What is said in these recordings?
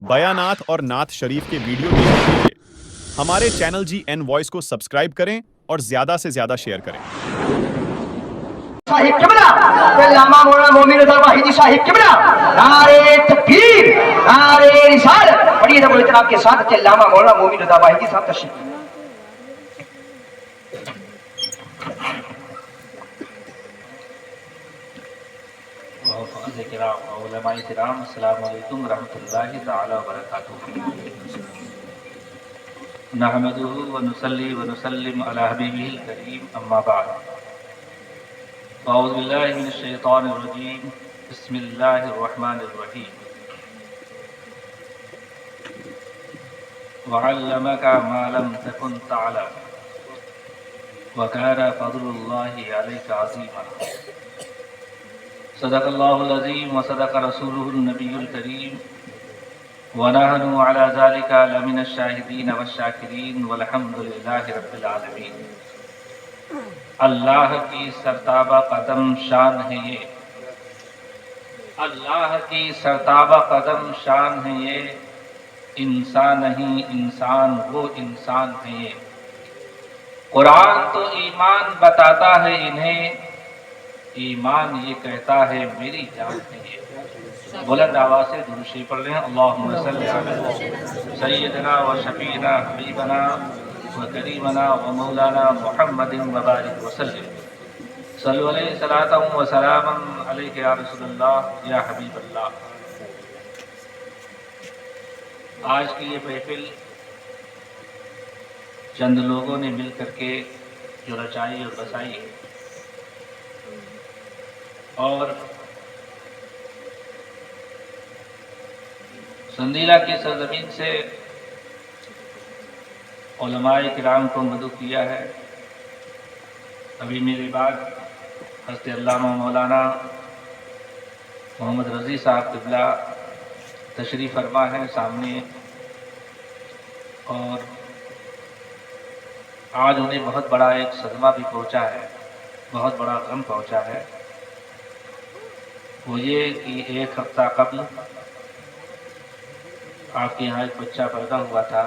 بیانات اور نعت شریف کے ویڈیو دیکھنے کے لیے ہمارے چینل جی این وائس کو سبسکرائب کریں اور زیادہ سے زیادہ شیئر کریں۔ صاحب قبلہ علامہ مولانا مومن رضا واحدی صاحب قبلہ نعرہ تکبیر نعرہ رسالت بڑی ادب و احترام کے ساتھ علامہ مولانا مومن رضا واحدی صاحب تشریف لائیں۔ حفاظ کرام علماء کرام السلام علیکم ورحمۃ اللہ تعالی وبرکاتہ۔ نحمده ونصلي ونسلم على حبیبہ الکریم اما بعد۔ اعوذ باللہ من الشیطان الرجیم بسم اللہ الرحمن الرحیم۔ وعلمك ما لم تكن تعلم وكان فضل الله عليك عظیما۔ صدق اللہ العظیم وصدق رسولہ النبی الکریم ونحن على ذلك لمن الشاہدین والشاکرین والحمد للہ رب العالمین۔ اللہ کی سرتابہ قدم شان ہے یہ، اللہ کی سرتابہ قدم شان ہے یہ، انسان نہیں انسان وہ انسان ہے یہ۔ قرآن تو ایمان بتاتا ہے انہیں، ایمان یہ کہتا ہے میری جان ہے یہ۔ بلند آواز سے درود شریف پڑھ لیں۔ اللہم صلی علی سیدنا و شفیعنا حبیبنا و کریمنا و مولانا محمد وبارک وسلم۔ صلو علیہ صلاۃ و سلام علیک یا رسول اللہ یا حبیب اللہ۔ آج کی یہ محفل چند لوگوں نے مل کر کے جو رچائی اور بسائی ہے، اور سندیلہ کی سرزمین سے علماء کرام کو مدعو کیا ہے۔ ابھی میرے بعد حضرت علامہ مولانا محمد رضی صاحب قبلہ تشریف فرما ہے سامنے، اور آج انہیں بہت بڑا ایک صدمہ بھی پہنچا ہے، بہت بڑا غم پہنچا ہے۔ وہ یہ کہ ایک ہفتہ قبل آپ کے یہاں ایک بچہ پیدا ہوا تھا،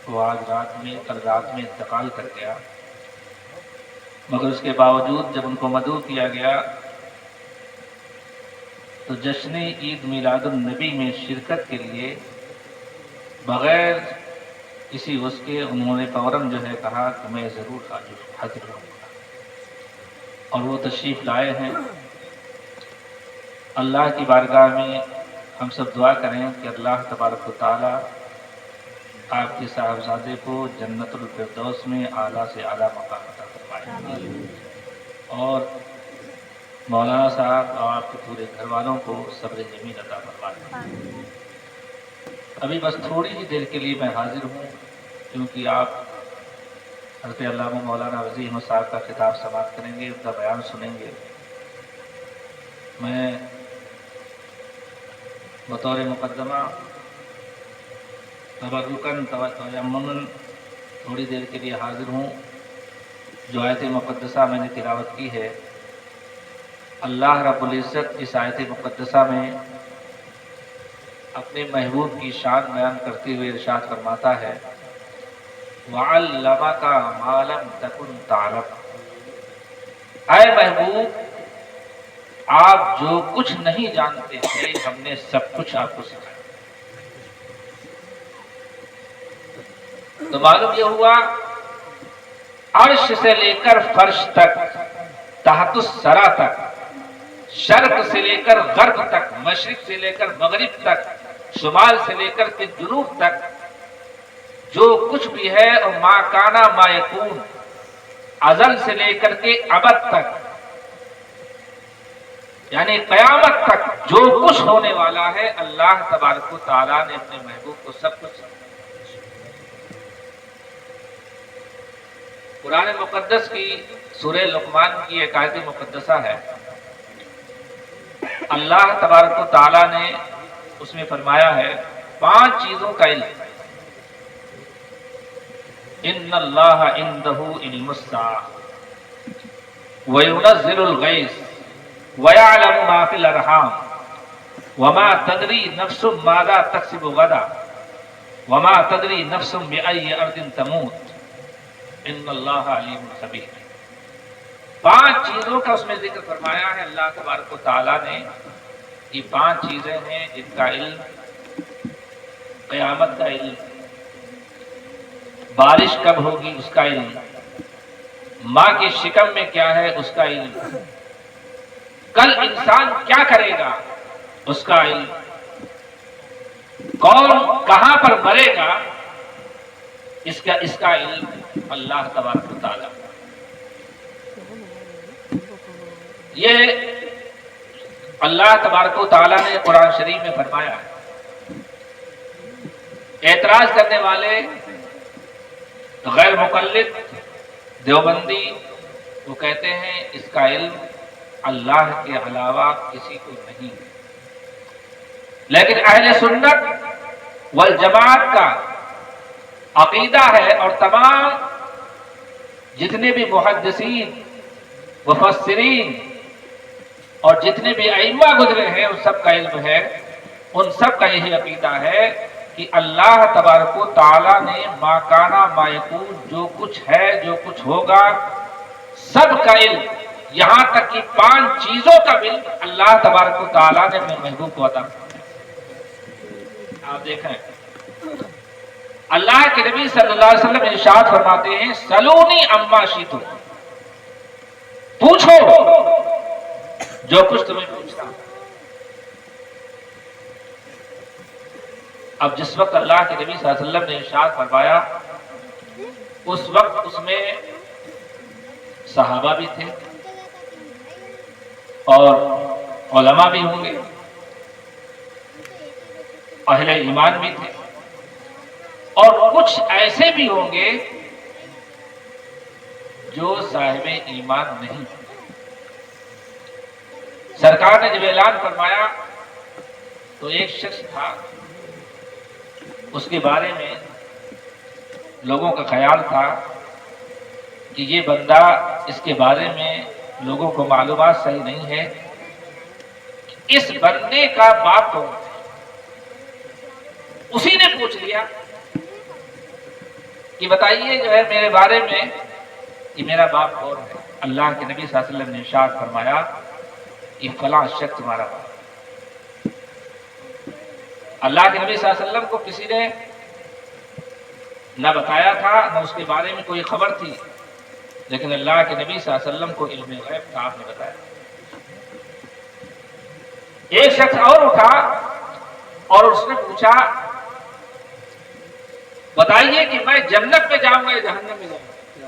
وہ آج کل رات میں انتقال کر گیا، مگر اس کے باوجود جب ان کو مدعو کیا گیا تو جشن عید میلاد النبی میں شرکت کے لیے بغیر کسی اس کے انہوں نے فوراً جو ہے کہا کہ میں ضرور حاضر رہوں گا، اور وہ تشریف لائے ہیں۔ اللہ کی بارگاہ میں ہم سب دعا کریں کہ اللہ تبارک و تعالی آپ کے صاحبزادے کو جنت الفردوس میں اعلیٰ سے اعلیٰ مقام عطا فرمائے، اور مولانا صاحب اور آپ کے پورے گھر والوں کو صبر جمیل عطا فرمائے۔ ابھی بس تھوڑی ہی دیر کے لیے میں حاضر ہوں، کیونکہ آپ حضرت علامہ مولانا وزیر احمد صاحب کا خطاب سماعت کریں گے، ان کا بیان سنیں گے۔ میں بطور مقدمہ تبرکاً تیمماً تھوڑی دیر کے لیے حاضر ہوں۔ جو آیت مقدسہ میں نے تلاوت کی ہے، اللہ رب العزت اس آیت مقدسہ میں اپنے محبوب کی شان بیان کرتے ہوئے ارشاد فرماتا ہے، وَعَلَّمَكَ مَا لَمْ تَكُنْ تَعْلَمُ۔ اے محبوب، آپ جو کچھ نہیں جانتے تھے ہم نے سب کچھ آپ کو سکھایا۔ تو معلوم یہ ہوا عرش سے لے کر فرش تک، تحت الثری تک، شرق سے لے کر غرب تک، مشرق سے لے کر مغرب تک، شمال سے لے کر کے جنوب تک، جو کچھ بھی ہے اور ما کانا ما یکون، ازل سے لے کر کے ابد تک، یعنی قیامت تک جو کچھ ہونے والا ہے، اللہ تبارک و تعالیٰ نے اپنے محبوب کو سب کچھ سکھایا۔ قرآن مقدس کی سورہ لقمان کی ایک آیت مقدسہ ہے، اللہ تبارک و تعالیٰ نے اس میں فرمایا ہے 5 چیزوں کا علم۔ ان اللہ عندہ علم الساعہ وینزل الغیث وَيَعْلَمُ مَا فِي الْأَرْحَامِ وما تدری نفس ماذا تکسب غدا وما تدری نفس بأي ارض تموت ان اللہ علیم خبیر. 5 چیزوں کا اس میں ذکر فرمایا ہے اللہ تبارک و تعالیٰ نے. یہ 5 چیزیں ہیں جن کا علم قیامت کا علم، بارش کب ہوگی اس کا علم، ماں کے شکم میں کیا ہے اس کا علم، کل انسان کیا کرے گا اس کا علم، کون کہاں پر مرے گا اس کا علم اللہ تبارک و تعالیٰ. یہ اللہ تبارک و تعالیٰ نے قرآن شریف میں فرمایا ہے. اعتراض کرنے والے غیر مقلد دیوبندی وہ کہتے ہیں اس کا علم اللہ کے علاوہ کسی کو نہیں. لیکن اہل سنت والجماعت کا عقیدہ ہے اور تمام جتنے بھی محدثین مفسرین اور جتنے بھی ائمہ گزرے ہیں ان سب کا علم ہے، ان سب کا یہی عقیدہ ہے کہ اللہ تبارک و تعالیٰ نے ما کانا ما یکون، جو کچھ ہے جو کچھ ہوگا سب کا علم، یہاں تک کہ 5 چیزوں کا علم اللہ تبارک و تعالیٰ نے اپنے محبوب کو عطا کیا. آپ دیکھیں اللہ کے نبی صلی اللہ علیہ وسلم ارشاد فرماتے ہیں سلونی اما شئتم، پوچھو جو کچھ تمہیں پوچھنا. اب جس وقت اللہ کے نبی صلی اللہ علیہ وسلم نے ارشاد فرمایا اس وقت اس میں صحابہ بھی تھے اور علماء بھی ہوں گے، اہل ایمان بھی تھے اور کچھ ایسے بھی ہوں گے جو صاحب ایمان نہیں. سرکار نے جب اعلان فرمایا تو ایک شخص تھا، اس کے بارے میں لوگوں کا خیال تھا کہ یہ بندہ، اس کے بارے میں لوگوں کو معلومات صحیح نہیں ہے، اس بندے کا باپ کون ہے. اسی نے پوچھ لیا کہ بتائیے جو ہے میرے بارے میں کہ میرا باپ کون ہے. اللہ کے نبی صلی اللہ علیہ وسلم نے ارشاد فرمایا کہ فلاں شخص تمہارا باپ. اللہ کے نبی صلی اللہ علیہ وسلم کو کسی نے نہ بتایا تھا نہ اس کے بارے میں کوئی خبر تھی، لیکن اللہ کے نبی صلی اللہ علیہ وسلم کو علم غیب تھا، آپ نے بتایا. ایک شخص اور اٹھا اور اس نے پوچھا بتائیے کہ میں جنت میں جاؤں گا یا جہنم میں جاؤں گا.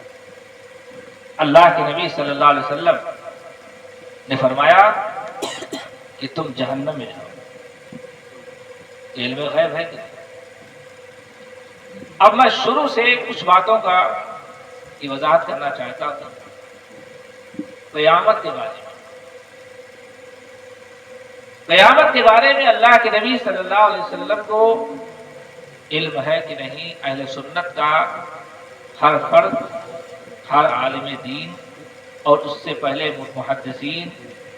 اللہ کے نبی صلی اللہ علیہ وسلم نے فرمایا کہ تم جہنم میں جاؤ. علم غیب ہے کہ اب میں شروع سے کچھ باتوں کی وضاحت کرنا چاہتا ہوں. قیامت کے بارے میں، قیامت کے بارے میں اللہ کے نبی صلی اللہ علیہ وسلم کو علم ہے کہ نہیں؟ اہل سنت کا ہر فرد، ہر عالم دین اور اس سے پہلے محدثین،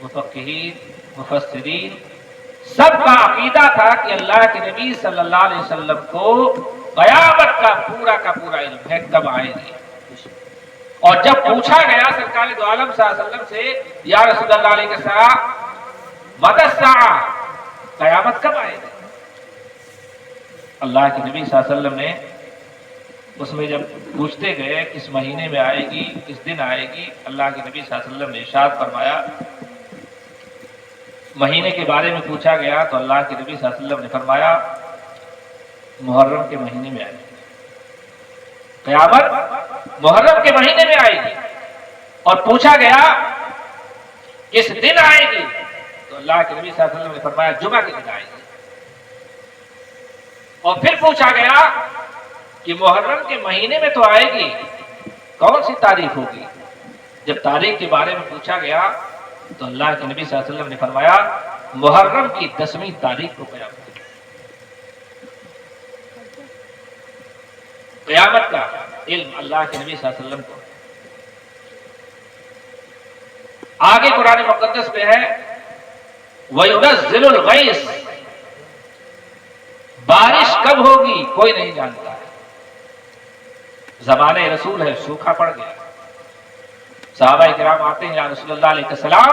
مفقہین، مفسرین سب کا عقیدہ تھا کہ اللہ کے نبی صلی اللہ علیہ وسلم کو قیامت کا پورا علم ہے کب آئے گی. اور جب پوچھا گیا سرکار دو عالم صلی اللہ علیہ وسلم سے یا رسول اللہ علیہ السلام متی الساعہ، قیامت کب آئے گی، اللہ کے نبی صلی اللہ علیہ وسلم نے اس میں جب پوچھتے گئے کس مہینے میں آئے گی، کس دن آئے گی، اللہ کے نبی صلی اللہ علیہ وسلم نے ارشاد فرمایا. مہینے کے بارے میں پوچھا گیا تو اللہ کے نبی صلی اللہ علیہ وسلم نے فرمایا محرم کے مہینے میں آئے گی. قیامت محرم کے مہینے میں آئے گی. اور پوچھا گیا کس دن آئے گی تو اللہ کے نبی صلی اللہ علیہ وسلم نے فرمایا جمعہ کے دن آئے گی. اور پھر پوچھا گیا کہ محرم کے مہینے میں تو آئے گی، کون سی تاریخ ہوگی؟ جب تاریخ کے بارے میں پوچھا گیا تو اللہ کے نبی صلی اللہ علیہ وسلم نے فرمایا محرم کی 10ویں تاریخ کو قیامت. قیامت کا علم اللہ کے نبی صلی اللہ علیہ وسلم کو. آگے قرآن مقدس میں ہے وَيُنَزِّلُ الْغَيْثَ کب ہوگی کوئی نہیں جانتا ہے. زمانے رسول ہے, سوکھا پڑ گیا. صحابہ کرام آتے ہیں, یا رسول اللہ علیہ السلام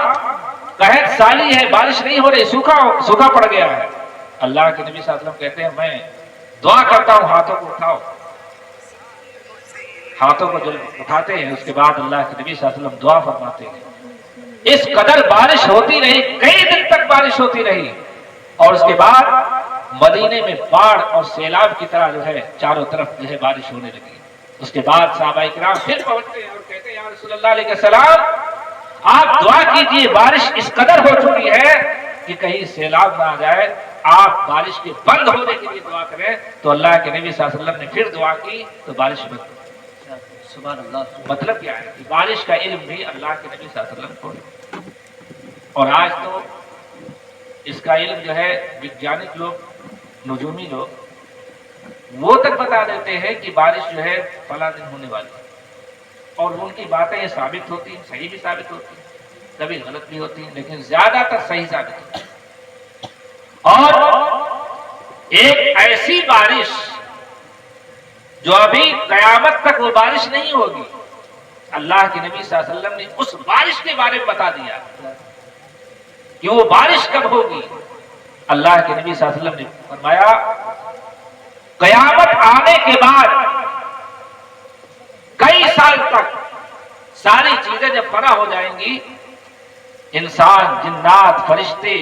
قحط سالی ہے, بارش نہیں ہو رہی, سوکھا پڑ گیا ہے. اللہ کے نبی صلی اللہ علیہ وسلم کہتے ہیں میں دعا کرتا ہوں, ہاتھوں کو اٹھاؤ. ہاتھوں کو جب اٹھاتے ہیں اس کے بعد اللہ کے نبی صلی اللہ علیہ وسلم دعا فرماتے ہیں. اس قدر بارش ہوتی رہی, کئی دن تک بارش ہوتی رہی, اور اس کے بعد مدینے میں باڑھ اور سیلاب کی طرح جو ہے چاروں طرف جو ہے بارش ہونے لگی. اس کے بعد صحابہ کرام پھر پہنچتے ہیں اور کہتے ہیں, یا رسول اللہ علیہ السلام آپ دعا کیجئے, بارش اس قدر ہو چکی ہے کہ کہیں سیلاب نہ آ جائے, آپ بارش کے بند ہونے کے لیے دعا کریں. تو اللہ کے نبی صلی اللہ علیہ وسلم نے پھر دعا کی تو بارش بند ہوئی. سبحان اللہ. مطلب کیا ہے کہ بارش کا علم بھی اللہ کے نبی صلی اللہ علیہ وسلم کو. اور آج تو اس کا علم جو ہے وگیانک لوگ, نجومی لوگ وہ تک بتا دیتے ہیں کہ بارش جو ہے فلاں دن ہونے والی ہے, اور ان کی باتیں ثابت ہوتی ہیں, صحیح بھی ثابت ہوتی ہیں, کبھی غلط بھی ہوتی ہیں, لیکن زیادہ تر صحیح ثابت ہوتی ہے. اور ایک ایسی بارش جو ابھی قیامت تک وہ بارش نہیں ہوگی, اللہ کے نبی صلی اللہ علیہ وسلم نے اس بارش کے بارے میں بتا دیا کہ وہ بارش کب ہوگی. اللہ کے نبی صلی اللہ علیہ وسلم نے فرمایا قیامت آنے کے بعد کئی سال تک ساری چیزیں جب فنا ہو جائیں گی, انسان, جنات, فرشتے,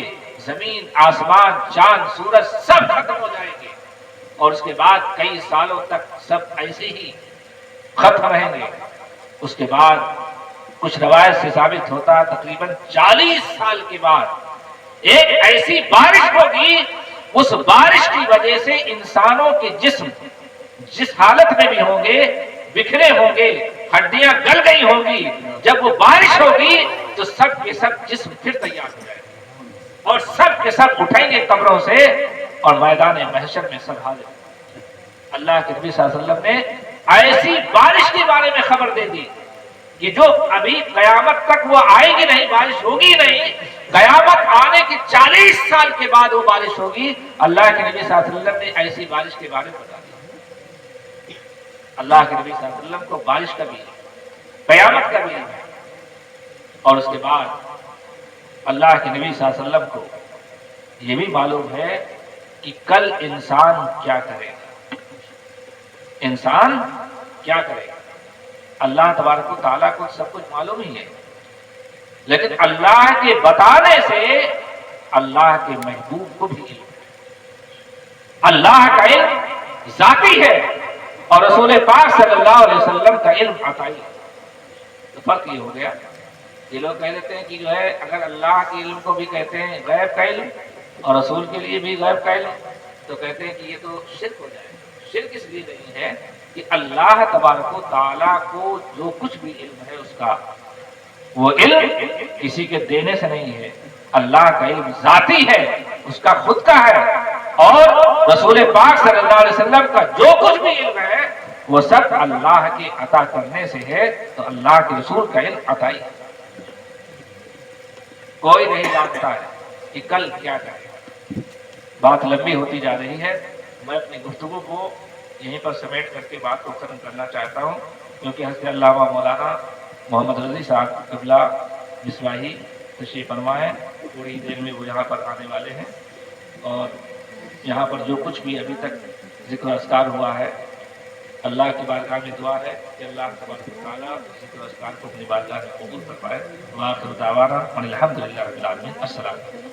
زمین, آسمان, چاند, سورج سب ختم ہو جائیں گے, اور اس کے بعد کئی سالوں تک سب ایسے ہی ختم رہیں گے. اس کے بعد کچھ روایت سے ثابت ہوتا تقریباً 40 سال کے بعد ایک ایسی بارش ہوگی, اس بارش کی وجہ سے انسانوں کے جسم جس حالت میں بھی ہوں گے بکھرے ہوں گے, ہڈیاں گل گئی ہوں گی, جب وہ بارش ہوگی تو سب کے سب جسم پھر تیار ہو جائے گے, اور سب کے سب اٹھیں گے قبروں سے, اور میدان محشر میں سب حاضر. اللہ کے نبی صلی اللہ علیہ وسلم نے ایسی بارش کے بارے میں خبر دے دی کہ جو ابھی قیامت تک وہ آئے گی نہیں, بارش ہوگی نہیں, قیامت آنے کے 40 سال کے بعد وہ بارش ہوگی. اللہ کے نبی صلی اللہ علیہ وسلم نے ایسی بارش کے بارے میں بتا دیا. اللہ کے نبی صلی اللہ علیہ وسلم کو بارش کا بھی ہے, قیامت کا بھی ہے, اور اس کے بعد اللہ کے نبی صلی اللہ علیہ وسلم کو یہ بھی معلوم ہے کہ کل انسان کیا کرے گا, انسان کیا کرے گا. اللہ تبارک و تعالیٰ کو سب کچھ معلوم ہی ہے, لیکن اللہ کے بتانے سے اللہ کے محبوب کو بھی علم ہے. اللہ کا علم ذاتی ہے اور رسول پاک صلی اللہ علیہ وسلم کا علم عطائی ہے. تو فرق یہ ہو گیا, یہ لوگ کہہ دیتے ہیں کہ جو ہے اگر اللہ کے علم کو بھی کہتے ہیں غیب کا علم اور رسول کے لیے بھی غیب کا علم, تو کہتے ہیں کہ یہ تو شرک ہو جائے. شرک اس لیے نہیں ہے کہ اللہ تبارک و تعالیٰ کو جو کچھ بھی علم ہے اس کا, وہ علم کسی کے دینے سے نہیں ہے. اللہ کا علم ذاتی ہے, اس کا خود کا ہے, اور رسول پاک صلی اللہ علیہ وسلم کا جو کچھ بھی علم ہے وہ سب اللہ کے عطا کرنے سے ہے. تو اللہ کے رسول کا علم عطائی ہے. کوئی نہیں جانتا ہے کہ کل کیا کرے. بات لمبی ہوتی جا رہی ہے, میں اپنی گفتگو کو یہیں پر سمیٹ کر کے بات کو ختم کرنا چاہتا ہوں, کیونکہ حضرت علامہ مولانا محمد رضی صاحب قبلہ مصباحی تشریف فرما ہے. تھوڑی دیر میں وہ یہاں پر آنے والے ہیں, اور یہاں پر جو کچھ بھی ابھی تک ذکر و اذکار ہوا ہے, اللہ کی بارگاہ میں دعا ہے کہ اللہ تبارک و تعالیٰ ذکر و اذکار کو اپنی بارگاہ میں قبول فرمائے. وآخر دعوانا ان الحمد للہ رب العالمین. السلام علیکم.